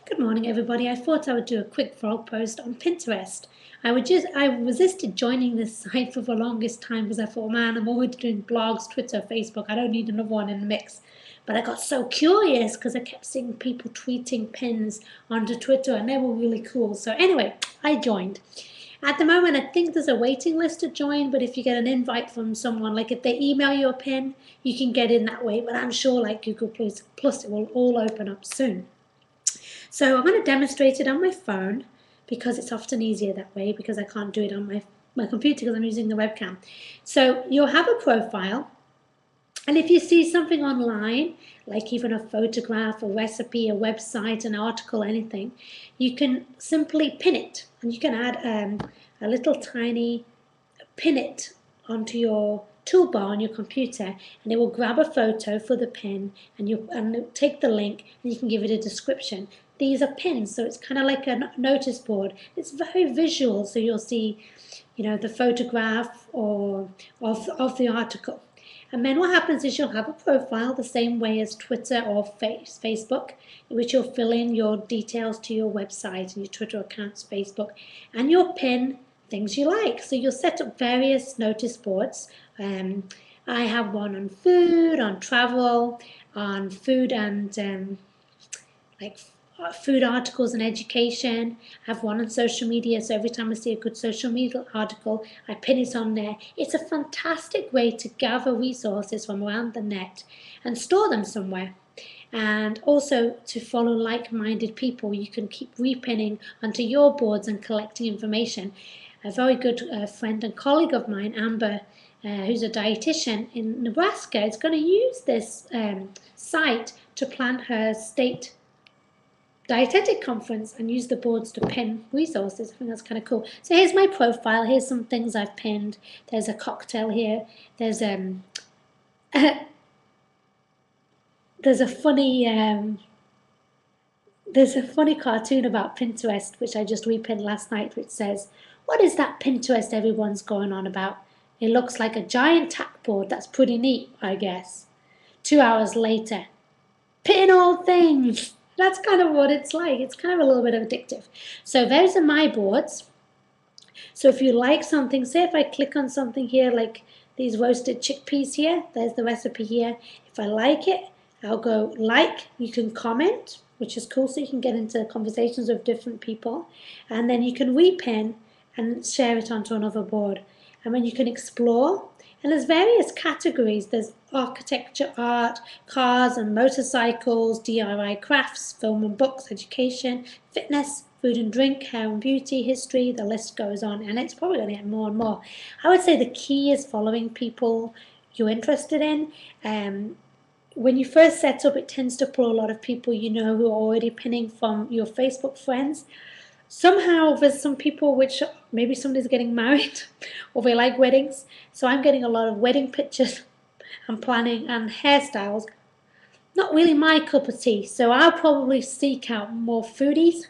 Good morning, everybody. I thought I would do a quick vlog post on Pinterest. I resisted joining this site for the longest time because I thought, man, I'm already doing blogs, Twitter, Facebook. I don't need another one in the mix. But I got so curious because I kept seeing people tweeting pins onto Twitter and they were really cool. So anyway, I joined. At the moment, I think there's a waiting list to join, but if you get an invite from someone, like if they email you a pin, you can get in that way. But I'm sure like Google Plus it will all open up soon. So I'm going to demonstrate it on my phone because it's often easier that way because I can't do it on my computer because I'm using the webcam. So you'll have a profile, and if you see something online, like even a photograph, a recipe, a website, an article, anything, you can simply pin it, and you can add a little tiny pin it onto your toolbar on your computer, and it will grab a photo for the pin, and you take the link and you can give it a description. These are pins, so it's kind of like a notice board. It's very visual, so you'll see, the photograph or of the article. And then what happens is you'll have a profile the same way as Twitter or Facebook, in which you'll fill in your details to your website and your Twitter accounts, Facebook, and you'll pin things you like. So you'll set up various notice boards. I have one on food, on travel, on food and like food articles and education. I have one on social media, so every time I see a good social media article, I pin it on there. It's a fantastic way to gather resources from around the net and store them somewhere. And also to follow like-minded people, you can keep repinning onto your boards and collecting information. A very good friend and colleague of mine, Amber, who's a dietitian in Nebraska, is going to use this site to plan her state dietetic conference and use the boards to pin resources. I think that's kind of cool. So here's my profile. Here's some things I've pinned. There's a cocktail here. There's there's a funny cartoon about Pinterest which I just repinned last night, which says, "What is that Pinterest everyone's going on about? It looks like a giant tack board. That's pretty neat, I guess." 2 hours later, pin all things. That's kind of what it's like. It's kind of a little bit addictive. So those are my boards. So if you like something, say if I click on something here, like these roasted chickpeas here, there's the recipe here. If I like it, I'll go like. You can comment, which is cool, so you can get into conversations with different people. And then you can repin and share it onto another board. And then you can explore. And there's various categories. There's architecture, art, cars and motorcycles, DIY crafts, film and books, education, fitness, food and drink, hair and beauty, history, the list goes on. And it's probably going to get more and more. I would say the key is following people you're interested in. When you first set up, it tends to pull a lot of people you know who are already pinning from your Facebook friends. Somehow there's some people which maybe somebody's getting married or they like weddings, so I'm getting a lot of wedding pictures and planning and hairstyles. Not really my cup of tea, so I'll probably seek out more foodies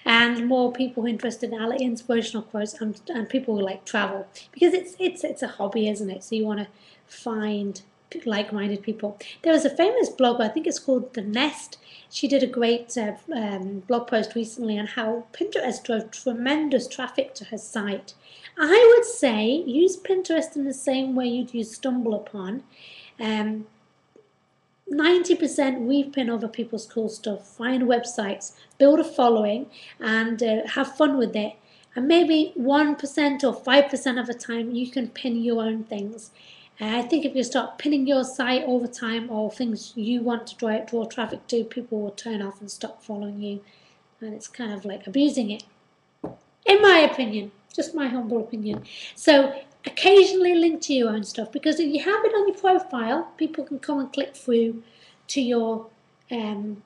and more people interested in inspirational quotes and people who like travel, because it's a hobby, isn't it? So you want to find like-minded people. There was a famous blogger, I think it's called The Nest. She did a great blog post recently on how Pinterest drove tremendous traffic to her site. I would say use Pinterest in the same way you'd use StumbleUpon. 90% repin other people's cool stuff, find websites, build a following, and have fun with it. And maybe 1% or 5% of the time you can pin your own things. I think if you start pinning your site all the time or things you want to draw traffic to, people will turn off and stop following you. And it's kind of like abusing it. In my opinion, just my humble opinion. So occasionally link to your own stuff, because if you have it on your profile, people can come and click through to your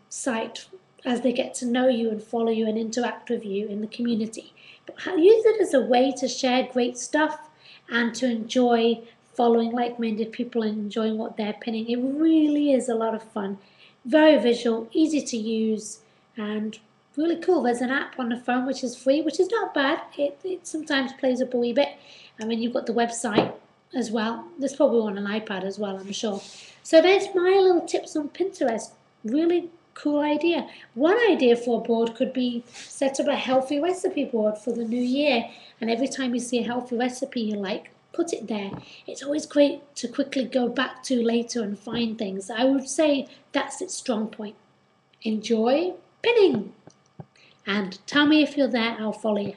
site as they get to know you and follow you and interact with you in the community. But use it as a way to share great stuff and to enjoy following like-minded people and enjoying what they're pinning. It really is a lot of fun. Very visual, easy to use, and really cool. There's an app on the phone which is free, which is not bad. It sometimes plays up a wee bit. And then you've got the website as well. There's probably one on an iPad as well, I'm sure. So there's my little tips on Pinterest. Really Cool idea. One idea for a board could be set up a healthy recipe board for the new year. And every time you see a healthy recipe, you like, put it there. It's always great to quickly go back to later and find things. I would say that's its strong point. Enjoy pinning. And tell me if you're there, I'll follow you.